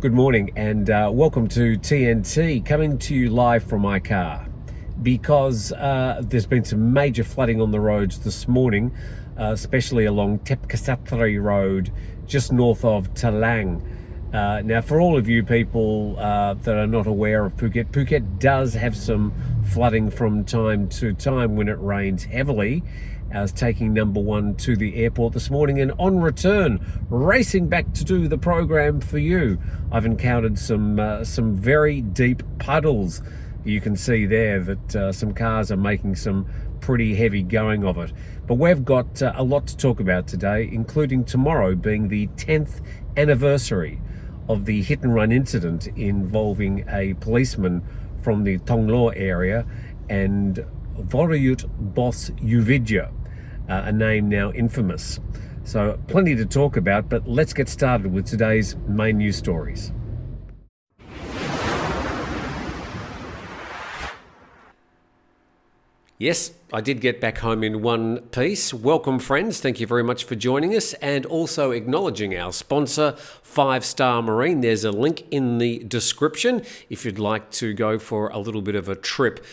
Good morning and welcome to TNT, coming to you live from my car because there's been some major flooding on the roads this morning, especially along Tepkasatri Road, just north of Talang. Now, for all of you people that are not aware of Phuket, Phuket does have some flooding from time to time when it rains heavily. I was taking number one to the airport this morning, and on return, racing back to do the program for you, I've encountered some very deep puddles. You can see there that some cars are making some pretty heavy going of it. But we've got a lot to talk about today, including tomorrow being the 10th anniversary of the hit and run incident involving a policeman from the Tonglo area and Vorayut boss Uvidya, a name now infamous. So plenty to talk about, but let's get started with today's main news stories. Yes, I did get back home in one piece. Welcome, friends. Thank you very much for joining us, and also acknowledging our sponsor, 5 Star Marine. There's a link in the description if you'd like to go for a little bit of a trip.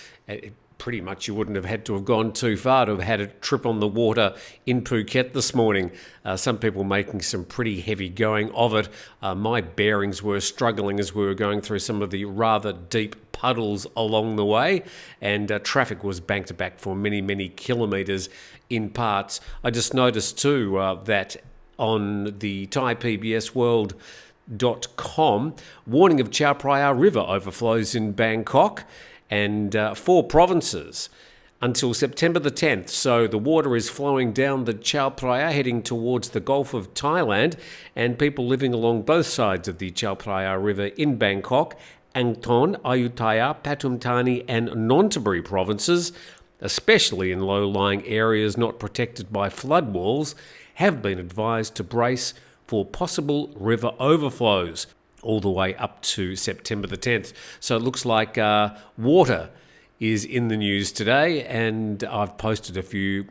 Pretty much you wouldn't have had to have gone too far to have had a trip on the water in Phuket this morning. Some people making some pretty heavy going of it. My bearings were struggling as we were going through some of the rather deep puddles along the way, and traffic was banked back for many kilometres in parts. I just noticed too that on the Thai PBS World.com, warning of Chao Phraya River overflows in Bangkok and 4 provinces until September the 10th. So the water is flowing down the Chao Phraya heading towards the Gulf of Thailand, and people living along both sides of the Chao Phraya River in Bangkok, Angthon, Ayutthaya, Pathum Thani and Nonthaburi provinces, especially in low-lying areas not protected by flood walls, have been advised to brace for possible river overflows all the way up to September the 10th. So it looks like water is in the news today, and I've posted a few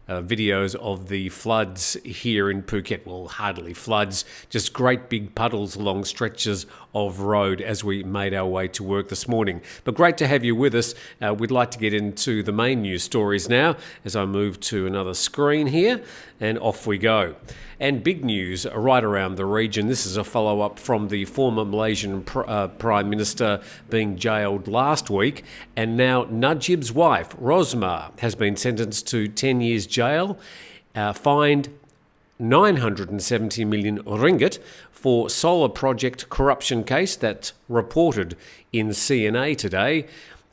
videos of the floods here in Phuket. Well, hardly floods, just great big puddles along stretches of road as we made our way to work this morning. But great to have you with us. We'd like to get into the main news stories now as I move to another screen here, and off we go. And big news right around the region. This is a follow-up from the former Malaysian Prime Minister being jailed last week, and now Najib's wife, Rosmah, has been sentenced to 10 years jail, fined 970 million ringgit for solar project corruption case that's reported in CNA today.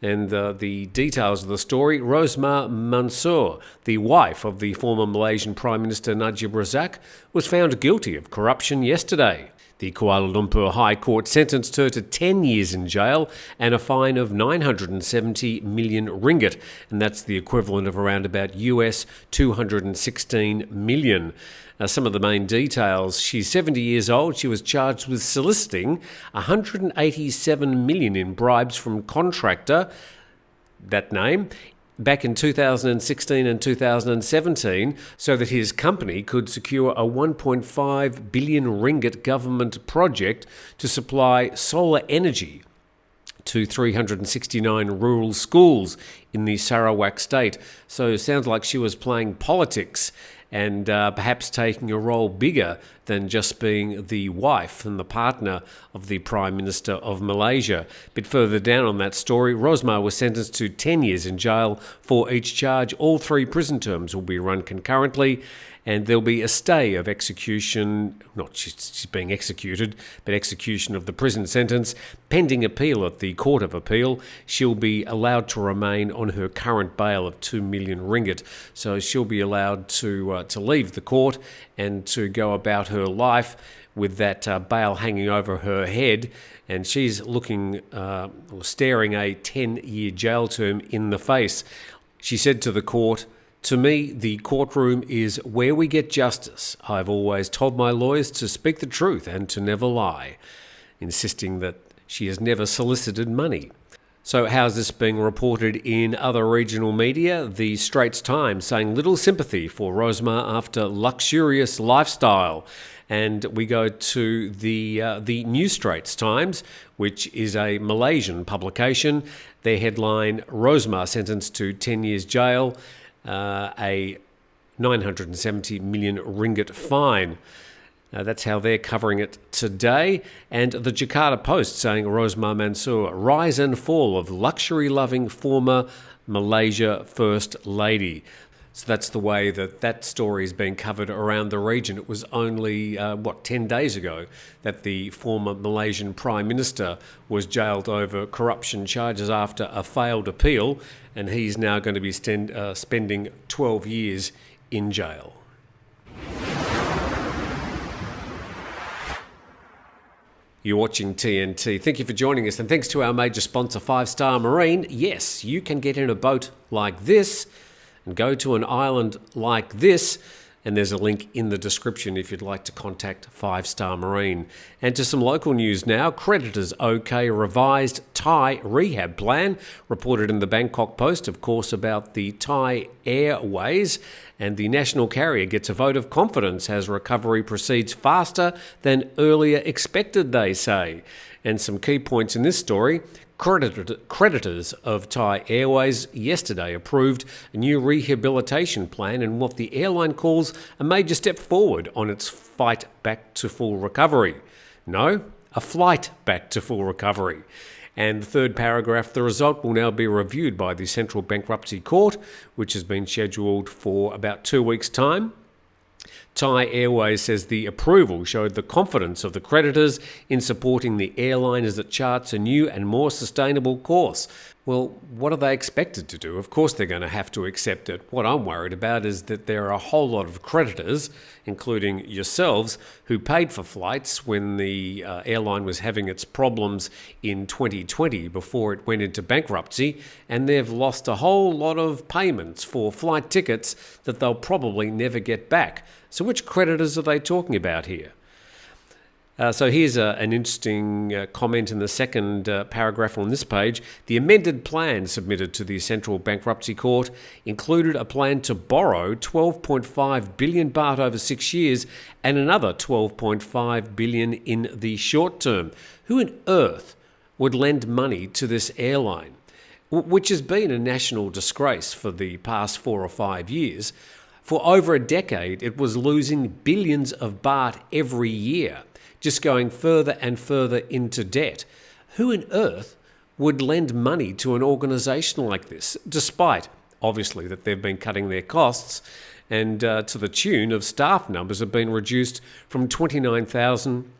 And the details of the story: Rosmah Mansor, the wife of the former Malaysian Prime Minister Najib Razak, was found guilty of corruption yesterday. The Kuala Lumpur High Court sentenced her to 10 years in jail and a fine of 970 million ringgit, and that's the equivalent of around about US 216 million. Some of the main details: she's 70 years old. She was charged with soliciting 187 million in bribes from contractor, that name, back in 2016 and 2017, so that his company could secure a 1.5 billion ringgit government project to supply solar energy to 369 rural schools in the Sarawak state. So it sounds like she was playing politics and perhaps taking a role bigger than just being the wife and the partner of the Prime Minister of Malaysia. A bit further down on that story, Rosmah was sentenced to 10 years in jail for each charge. All 3 prison terms will be run concurrently, and there'll be a stay of execution, not she's being executed, but execution of the prison sentence, pending appeal at the Court of Appeal. She'll be allowed to remain on her current bail of 2 million ringgit, so she'll be allowed to leave the court and to go about her life with that bail hanging over her head, and she's looking or staring a 10-year jail term in the face. She said to the court, "To me, the courtroom is where we get justice. I've always told my lawyers to speak the truth and to never lie," insisting that she has never solicited money. So how's this being reported in other regional media? The Straits Times saying little sympathy for Rosmah after luxurious lifestyle. And we go to the New Straits Times, which is a Malaysian publication. Their headline, Rosmah sentenced to 10 years jail, a 970 million ringgit fine. That's how they're covering it today. And the Jakarta Post saying Rosmah Mansur, rise and fall of luxury-loving former Malaysia First Lady. So that's the way that story is being covered around the region. It was only, 10 days ago that the former Malaysian Prime Minister was jailed over corruption charges after a failed appeal, and he's now going to be spending 12 years in jail. You're watching TNT. Thank you for joining us, and thanks to our major sponsor, 5 Star Marine. Yes, you can get in a boat like this and go to an island like this, and there's a link in the description if you'd like to contact 5 Star Marine. And to some local news now, creditors OK revised Thai rehab plan, reported in the Bangkok Post, of course, about the Thai Airways, and the national carrier gets a vote of confidence as recovery proceeds faster than earlier expected, they say. And some key points in this story. Creditors of Thai Airways yesterday approved a new rehabilitation plan in what the airline calls a major step forward on its fight back to full recovery. No, a flight back to full recovery. And the third paragraph, the result will now be reviewed by the Central Bankruptcy Court, which has been scheduled for about 2 weeks' time. Thai Airways says the approval showed the confidence of the creditors in supporting the airline as it charts a new and more sustainable course. Well, what are they expected to do? Of course they're going to have to accept it. What I'm worried about is that there are a whole lot of creditors, including yourselves, who paid for flights when the airline was having its problems in 2020 before it went into bankruptcy, and they've lost a whole lot of payments for flight tickets that they'll probably never get back. So which creditors are they talking about here? So here's an interesting comment in the second paragraph on this page. The amended plan submitted to the Central Bankruptcy Court included a plan to borrow 12.5 billion baht over 6 years and another 12.5 billion in the short term. Who on earth would lend money to this airline, which has been a national disgrace for the past 4 or 5 years? For over a decade, it was losing billions of baht every year, just going further and further into debt. Who on earth would lend money to an organisation like this, despite, obviously, that they've been cutting their costs, and to the tune of staff numbers have been reduced from 29,000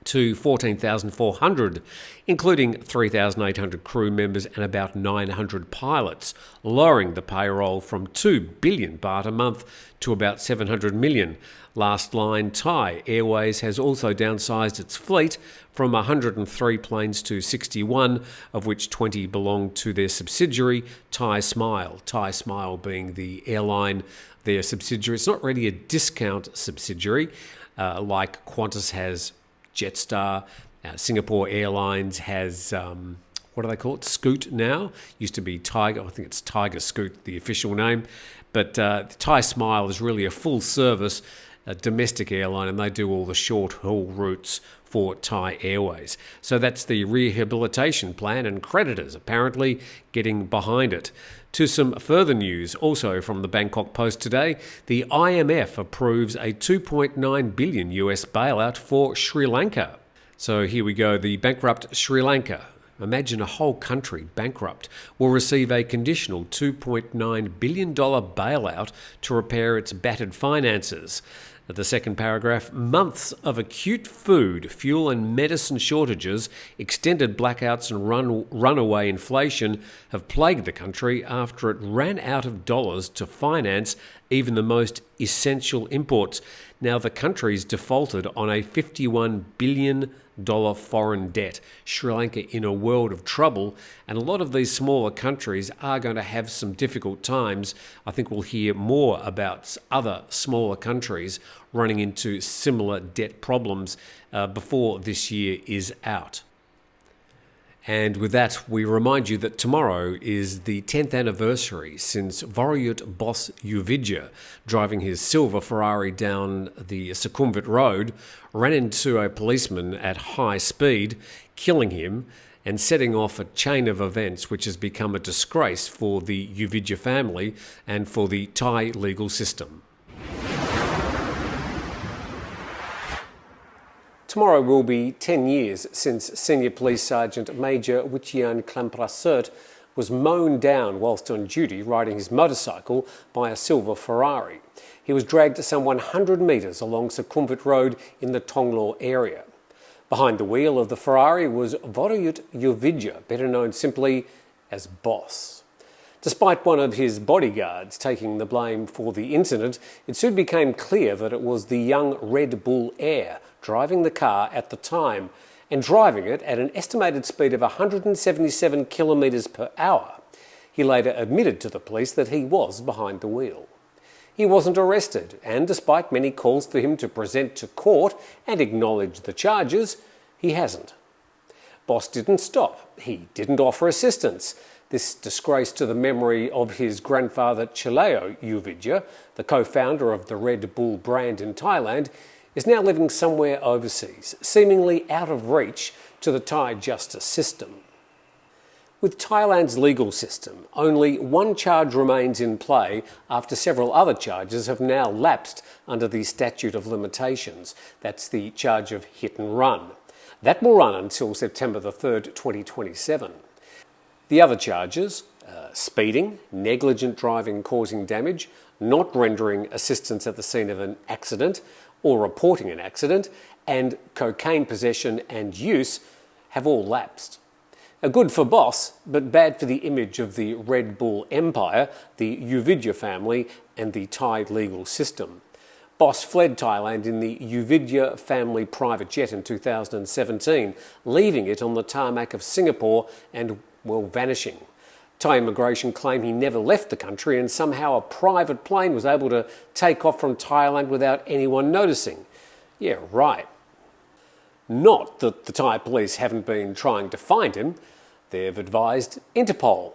to 14,400, including 3,800 crew members and about 900 pilots, lowering the payroll from 2 billion baht a month to about 700 million. Last line, Thai Airways has also downsized its fleet from 103 planes to 61, of which 20 belong to their subsidiary, Thai Smile. Thai Smile being the airline, their subsidiary. It's not really a discount subsidiary like Qantas has Jetstar. Singapore Airlines has, what do they call it? Scoot now. Used to be Tiger. I think it's Tiger Scoot, the official name. But Thai Smile is really a full-service domestic airline, and they do all the short-haul routes for Thai Airways. So that's the rehabilitation plan, and creditors apparently getting behind it. To some further news, also from the Bangkok Post today, the IMF approves a $2.9 billion US bailout for Sri Lanka. So here we go, the bankrupt Sri Lanka. Imagine a whole country bankrupt will receive a conditional $2.9 billion bailout to repair its battered finances. At the second paragraph, months of acute food, fuel and medicine shortages, extended blackouts and runaway inflation have plagued the country after it ran out of dollars to finance even the most essential imports. Now the country's defaulted on a $51 billion foreign debt. Sri Lanka in a world of trouble, and a lot of these smaller countries are going to have some difficult times. I think we'll hear more about other smaller countries running into similar debt problems before this year is out. And with that, we remind you that tomorrow is the 10th anniversary since Vorayut boss Uvidya, driving his silver Ferrari down the Sukhumvit Road, ran into a policeman at high speed, killing him and setting off a chain of events which has become a disgrace for the Uvidya family and for the Thai legal system. Tomorrow will be 10 years since Senior Police Sergeant Major Wichian Klamprasert was mown down whilst on duty riding his motorcycle by a silver Ferrari. He was dragged some 100 metres along Sukhumvit Road in the Tonglaw area. Behind the wheel of the Ferrari was Vorayut Uvidya, better known simply as Boss. Despite one of his bodyguards taking the blame for the incident, it soon became clear that it was the young Red Bull heir driving the car at the time and driving it at an estimated speed of 177 kilometres per hour. He later admitted to the police that he was behind the wheel. He wasn't arrested, and despite many calls for him to present to court and acknowledge the charges, he hasn't. Boss didn't stop. He didn't offer assistance. This disgrace to the memory of his grandfather Chaleo Uvidya, the co-founder of the Red Bull brand in Thailand, is now living somewhere overseas, seemingly out of reach to the Thai justice system. With Thailand's legal system, only one charge remains in play after several other charges have now lapsed under the statute of limitations. That's the charge of hit and run. That will run until September the 3rd, 2027. The other charges, speeding, negligent driving causing damage, not rendering assistance at the scene of an accident or reporting an accident, and cocaine possession and use have all lapsed. Good for Boss, but bad for the image of the Red Bull empire, the Uvidya family and the Thai legal system. Boss fled Thailand in the Uvidya family private jet in 2017, leaving it on the tarmac of Singapore and vanishing. Thai immigration claim he never left the country and somehow a private plane was able to take off from Thailand without anyone noticing. Yeah, right. Not that the Thai police haven't been trying to find him. They've advised Interpol.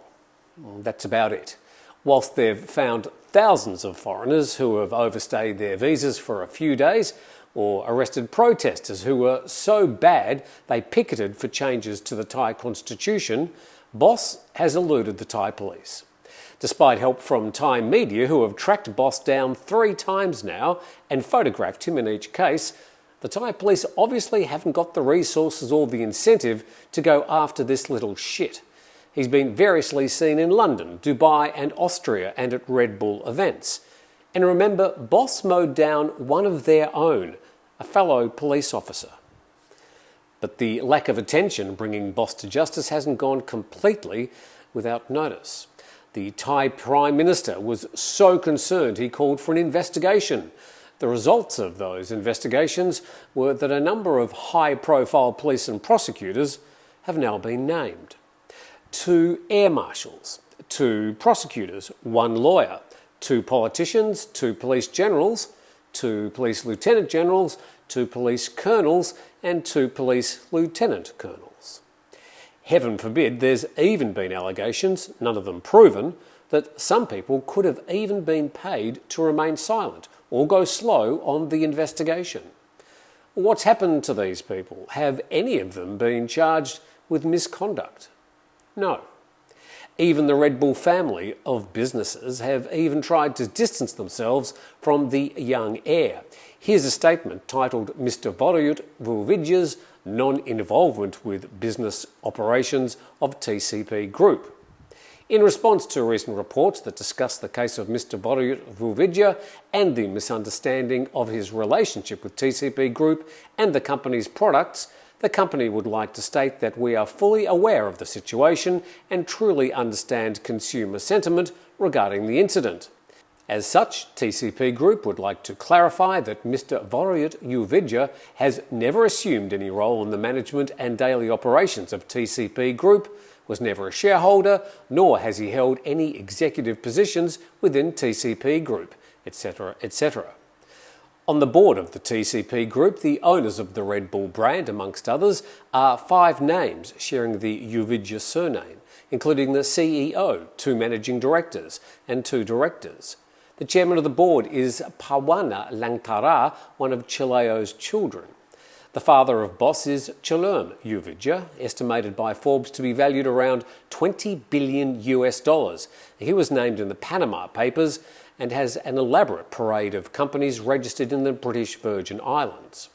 That's about it. Whilst they've found thousands of foreigners who have overstayed their visas for a few days, or arrested protesters who were so bad they picketed for changes to the Thai constitution, Boss has eluded the Thai police. Despite help from Thai media who have tracked Boss down 3 times now and photographed him in each case, the Thai police obviously haven't got the resources or the incentive to go after this little shit. He's been variously seen in London, Dubai and Austria and at Red Bull events. And remember, Boss mowed down one of their own, a fellow police officer. But the lack of attention bringing Boss to justice hasn't gone completely without notice. The Thai Prime Minister was so concerned he called for an investigation. The results of those investigations were that a number of high-profile police and prosecutors have now been named. 2 air marshals, 2 prosecutors, 1 lawyer, 2 politicians, 2 police generals, 2 police lieutenant generals, 2 police colonels and 2 police lieutenant colonels. Heaven forbid there's even been allegations, none of them proven, that some people could have even been paid to remain silent or go slow on the investigation. What's happened to these people? Have any of them been charged with misconduct? No. Even the Red Bull family of businesses have even tried to distance themselves from the young heir. Here's a statement titled Mr. Vorayut Uvidya's non-involvement with business operations of TCP Group. In response to recent reports that discuss the case of Mr. Vorayut Uvidya and the misunderstanding of his relationship with TCP Group and the company's products, the company would like to state that we are fully aware of the situation and truly understand consumer sentiment regarding the incident. As such, TCP Group would like to clarify that Mr. Vorayut Uvidya has never assumed any role in the management and daily operations of TCP Group, was never a shareholder, nor has he held any executive positions within TCP Group, etc., etc. On the board of the TCP Group, the owners of the Red Bull brand, amongst others, are 5 names sharing the Uvidya surname, including the CEO, 2 managing directors and 2 directors. The chairman of the board is Pawana Langtara, one of Chileo's children. The father of boss is Chilerm Uvidya, estimated by Forbes to be valued around $20 billion. He was named in the Panama Papers and has an elaborate parade of companies registered in the British Virgin Islands.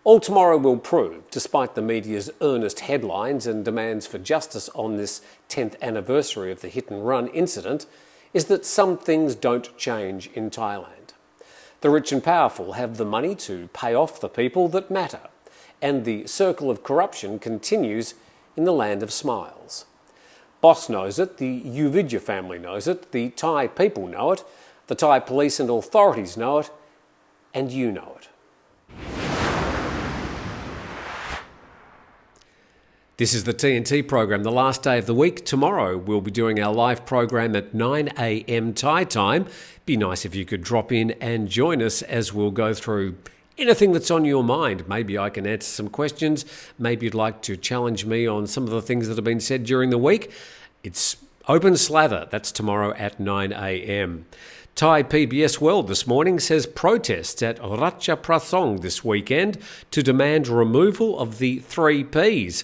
All tomorrow will prove, despite the media's earnest headlines and demands for justice on this 10th anniversary of the hit-and-run incident, is that some things don't change in Thailand. The rich and powerful have the money to pay off the people that matter, and the circle of corruption continues in the land of smiles. Boss knows it, the Uvidya family knows it, the Thai people know it, the Thai police and authorities know it, and you know it. This is the TNT program, the last day of the week. Tomorrow we'll be doing our live program at 9 a.m. Thai time. Be nice if you could drop in and join us as we'll go through anything that's on your mind. Maybe I can answer some questions. Maybe you'd like to challenge me on some of the things that have been said during the week. It's open slather. That's tomorrow at 9 a.m. Thai PBS World this morning says protests at Ratcha Prathong this weekend to demand removal of the 3 Ps.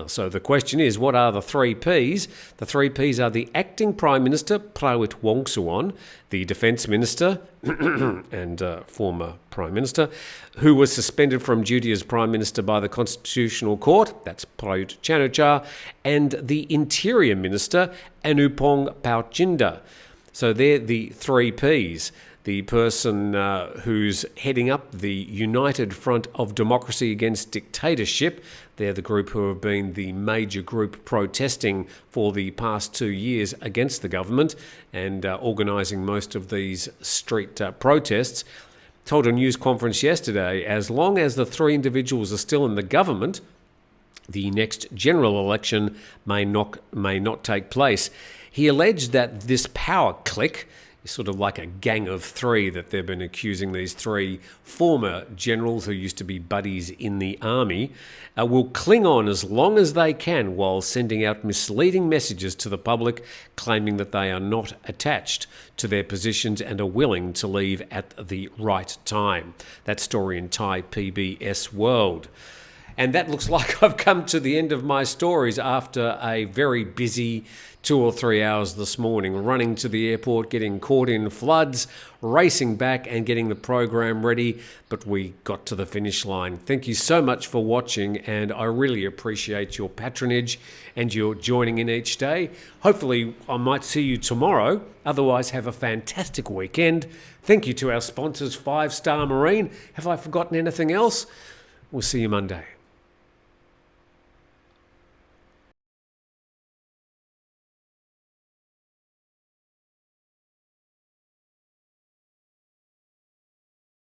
So the question is, what are the 3 Ps? The 3 Ps are the Acting Prime Minister, Prawit Wongsuwon, the Defence Minister and former Prime Minister, who was suspended from duty as Prime Minister by the Constitutional Court, that's Prayut Chan-o-cha, and the Interior Minister, Anupong Pauchinda. So they're the 3 Ps. The person who's heading up the United Front of Democracy Against Dictatorship. They're the group who have been the major group protesting for the past 2 years against the government and organising most of these street protests. Told a news conference yesterday, as long as the 3 individuals are still in the government, the next general election may not take place. He alleged that this power clique, sort of like a gang of 3 that they've been accusing these 3 former generals who used to be buddies in the army, will cling on as long as they can while sending out misleading messages to the public claiming that they are not attached to their positions and are willing to leave at the right time. That story in Thai PBS World. And that looks like I've come to the end of my stories after a very busy 2 or 3 hours this morning, running to the airport, getting caught in floods, racing back and getting the program ready. But we got to the finish line. Thank you so much for watching, and I really appreciate your patronage and your joining in each day. Hopefully I might see you tomorrow. Otherwise, have a fantastic weekend. Thank you to our sponsors, 5 Star Marine. Have I forgotten anything else? We'll see you Monday.